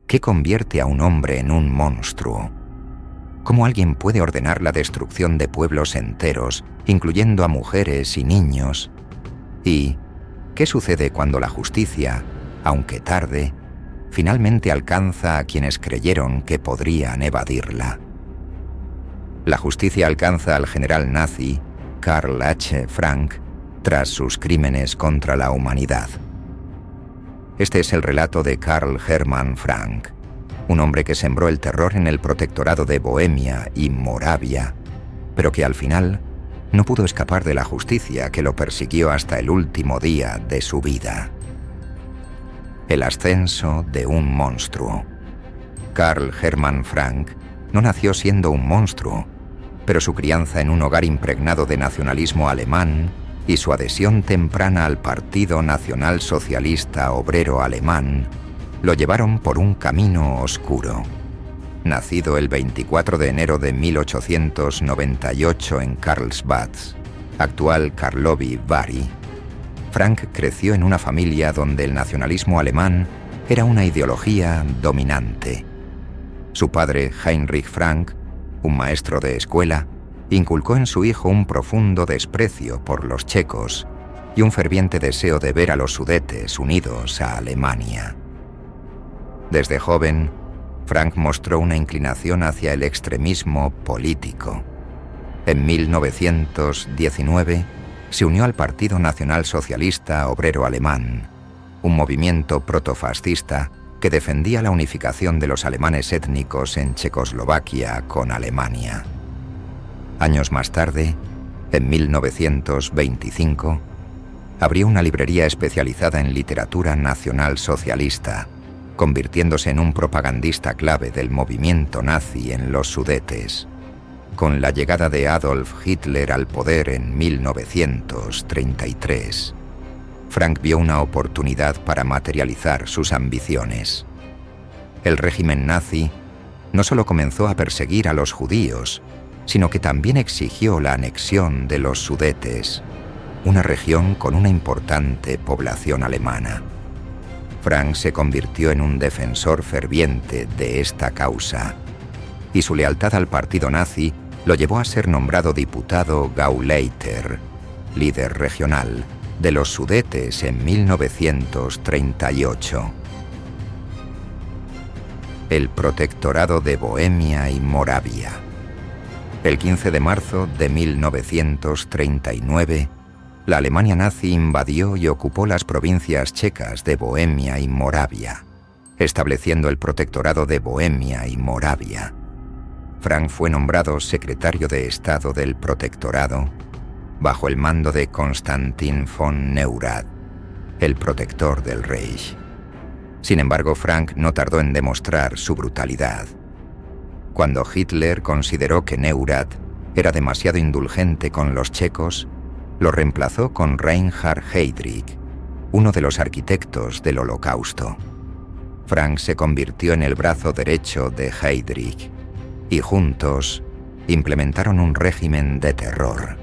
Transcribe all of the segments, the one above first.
¿Qué convierte a un hombre en un monstruo? ¿Cómo alguien puede ordenar la destrucción de pueblos enteros, incluyendo a mujeres y niños? ¿Y qué sucede cuando la justicia, aunque tarde, finalmente alcanza a quienes creyeron que podrían evadirla? La justicia alcanza al general nazi Karl H. Frank tras sus crímenes contra la humanidad. Este es el relato de Karl Hermann Frank, un hombre que sembró el terror en el protectorado de Bohemia y Moravia, pero que al final no pudo escapar de la justicia que lo persiguió hasta el último día de su vida. El ascenso de un monstruo. Karl Hermann Frank no nació siendo un monstruo, pero su crianza en un hogar impregnado de nacionalismo alemán y su adhesión temprana al Partido Nacional Socialista Obrero Alemán lo llevaron por un camino oscuro. Nacido el 24 de enero de 1898 en Karlsbad, actual Karlovy Vary, Frank creció en una familia donde el nacionalismo alemán era una ideología dominante. Su padre, Heinrich Frank, un maestro de escuela, inculcó en su hijo un profundo desprecio por los checos y un ferviente deseo de ver a los Sudetes unidos a Alemania. Desde joven, Frank mostró una inclinación hacia el extremismo político. En 1919 se unió al Partido Nacional Socialista Obrero Alemán, un movimiento protofascista que defendía la unificación de los alemanes étnicos en Checoslovaquia con Alemania. Años más tarde, en 1925, abrió una librería especializada en literatura nacional socialista, convirtiéndose en un propagandista clave del movimiento nazi en los Sudetes. Con la llegada de Adolf Hitler al poder en 1933, Frank vio una oportunidad para materializar sus ambiciones. El régimen nazi no solo comenzó a perseguir a los judíos, sino que también exigió la anexión de los Sudetes, una región con una importante población alemana. Frank se convirtió en un defensor ferviente de esta causa, y su lealtad al partido nazi lo llevó a ser nombrado diputado Gauleiter, líder regional, de los Sudetes en 1938. El protectorado de Bohemia y Moravia. El 15 de marzo de 1939, la Alemania nazi invadió y ocupó las provincias checas de Bohemia y Moravia, estableciendo el protectorado de Bohemia y Moravia. Frank fue nombrado secretario de Estado del protectorado bajo el mando de Konstantin von Neurath, el protector del Reich. Sin embargo, Frank no tardó en demostrar su brutalidad. Cuando Hitler consideró que Neurath era demasiado indulgente con los checos, lo reemplazó con Reinhard Heydrich, uno de los arquitectos del Holocausto. Frank se convirtió en el brazo derecho de Heydrich y juntos implementaron un régimen de terror.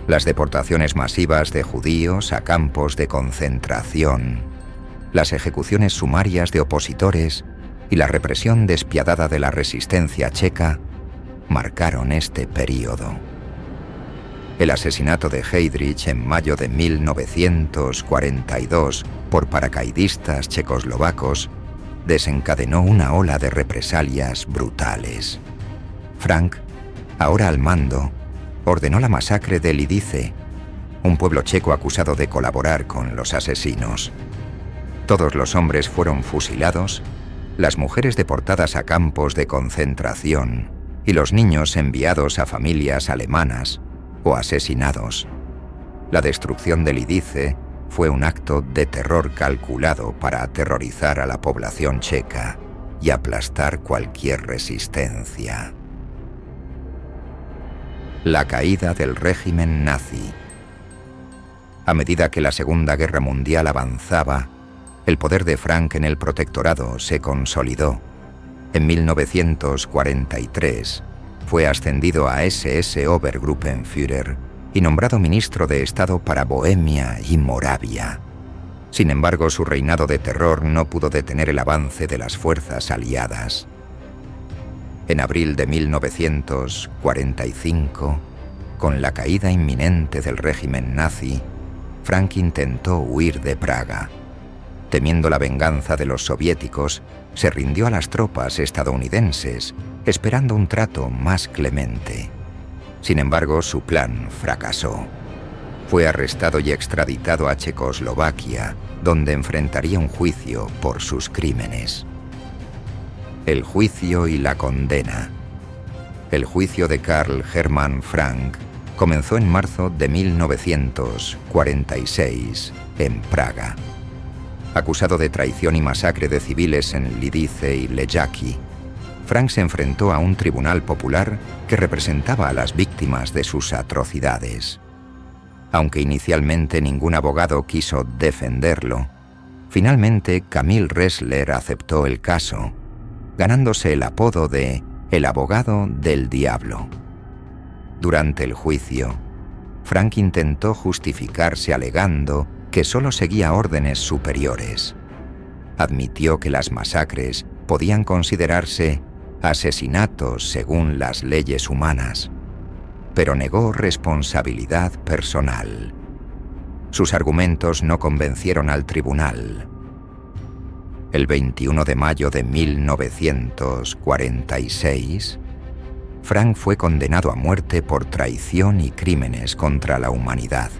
Las deportaciones masivas de judíos a campos de concentración, las ejecuciones sumarias de opositores y la represión despiadada de la resistencia checa marcaron este período. El asesinato de Heydrich en mayo de 1942 por paracaidistas checoslovacos desencadenó una ola de represalias brutales. Frank, ahora al mando, ordenó la masacre de Lidice, un pueblo checo acusado de colaborar con los asesinos. Todos los hombres fueron fusilados, las mujeres deportadas a campos de concentración y los niños enviados a familias alemanas o asesinados. La destrucción de Lidice fue un acto de terror calculado para aterrorizar a la población checa y aplastar cualquier resistencia. La caída del régimen nazi. A medida que la Segunda Guerra Mundial avanzaba, el poder de Frank en el protectorado se consolidó. En 1943 fue ascendido a SS Obergruppenführer y nombrado ministro de Estado para Bohemia y Moravia. Sin embargo, su reinado de terror no pudo detener el avance de las fuerzas aliadas. En abril de 1945, con la caída inminente del régimen nazi, Frank intentó huir de Praga. Temiendo la venganza de los soviéticos, se rindió a las tropas estadounidenses, esperando un trato más clemente. Sin embargo, su plan fracasó. Fue arrestado y extraditado a Checoslovaquia, donde enfrentaría un juicio por sus crímenes. El juicio y la condena. El juicio de Karl Hermann Frank comenzó en marzo de 1946 en Praga. Acusado de traición y masacre de civiles en Lidice y Ležáky, Frank se enfrentó a un tribunal popular que representaba a las víctimas de sus atrocidades. Aunque inicialmente ningún abogado quiso defenderlo, finalmente Camille Ressler aceptó el caso, ganándose el apodo de «el abogado del diablo». Durante el juicio, Frank intentó justificarse alegando que solo seguía órdenes superiores. Admitió que las masacres podían considerarse asesinatos según las leyes humanas, pero negó responsabilidad personal. Sus argumentos no convencieron al tribunal. El 21 de mayo de 1946, Frank fue condenado a muerte por traición y crímenes contra la humanidad.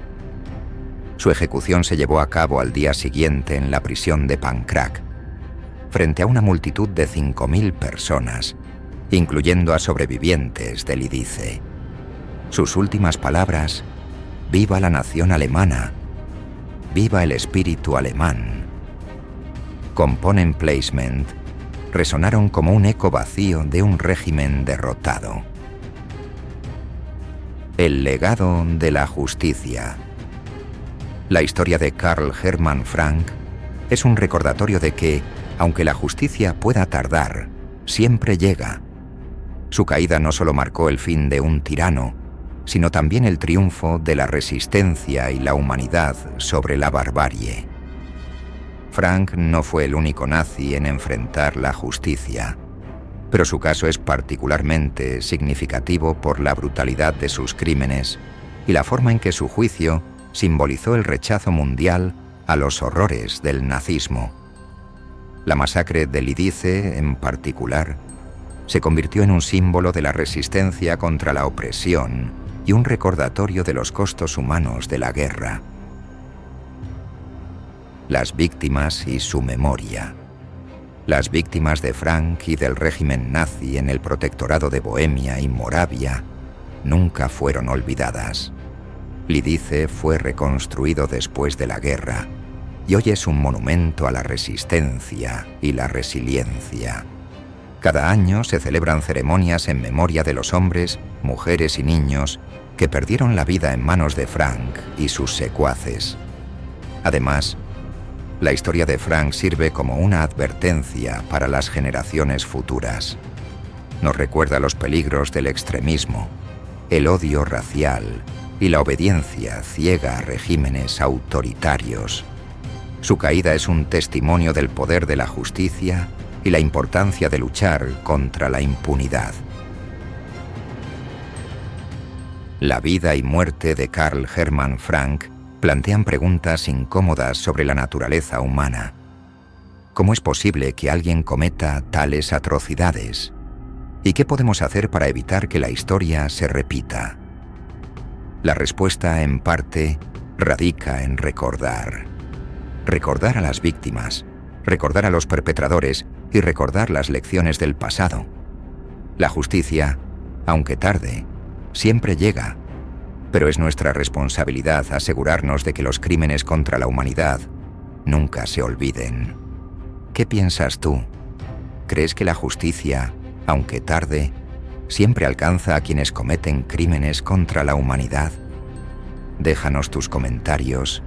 Su ejecución se llevó a cabo al día siguiente en la prisión de Pankráck, frente a una multitud de 5.000 personas, incluyendo a sobrevivientes de Lidice. Sus últimas palabras: «Viva la nación alemana, viva el espíritu alemán». Component Placement resonaron como un eco vacío de un régimen derrotado. El legado de la justicia. La historia de Karl Hermann Frank es un recordatorio de que, aunque la justicia pueda tardar, siempre llega. Su caída no solo marcó el fin de un tirano, sino también el triunfo de la resistencia y la humanidad sobre la barbarie. Frank no fue el único nazi en enfrentar la justicia, pero su caso es particularmente significativo por la brutalidad de sus crímenes y la forma en que su juicio simbolizó el rechazo mundial a los horrores del nazismo. La masacre de Lidice, en particular, se convirtió en un símbolo de la resistencia contra la opresión y un recordatorio de los costos humanos de la guerra. Las víctimas y su memoria. Las víctimas de Frank y del régimen nazi en el protectorado de Bohemia y Moravia nunca fueron olvidadas. Lidice fue reconstruido después de la guerra y hoy es un monumento a la resistencia y la resiliencia. Cada año se celebran ceremonias en memoria de los hombres, mujeres y niños que perdieron la vida en manos de Frank y sus secuaces. Además, la historia de Frank sirve como una advertencia para las generaciones futuras. Nos recuerda los peligros del extremismo, el odio racial y la obediencia ciega a regímenes autoritarios. Su caída es un testimonio del poder de la justicia y la importancia de luchar contra la impunidad. La vida y muerte de Karl Hermann Frank plantean preguntas incómodas sobre la naturaleza humana. ¿Cómo es posible que alguien cometa tales atrocidades? ¿Y qué podemos hacer para evitar que la historia se repita? La respuesta, en parte, radica en recordar. Recordar a las víctimas, recordar a los perpetradores y recordar las lecciones del pasado. La justicia, aunque tarde, siempre llega, pero es nuestra responsabilidad asegurarnos de que los crímenes contra la humanidad nunca se olviden. ¿Qué piensas tú? ¿Crees que la justicia, aunque tarde, siempre alcanza a quienes cometen crímenes contra la humanidad? Déjanos tus comentarios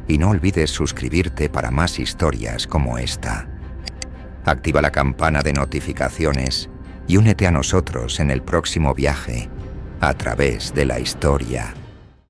y no olvides suscribirte para más historias como esta. Activa la campana de notificaciones y únete a nosotros en el próximo viaje a través de la historia.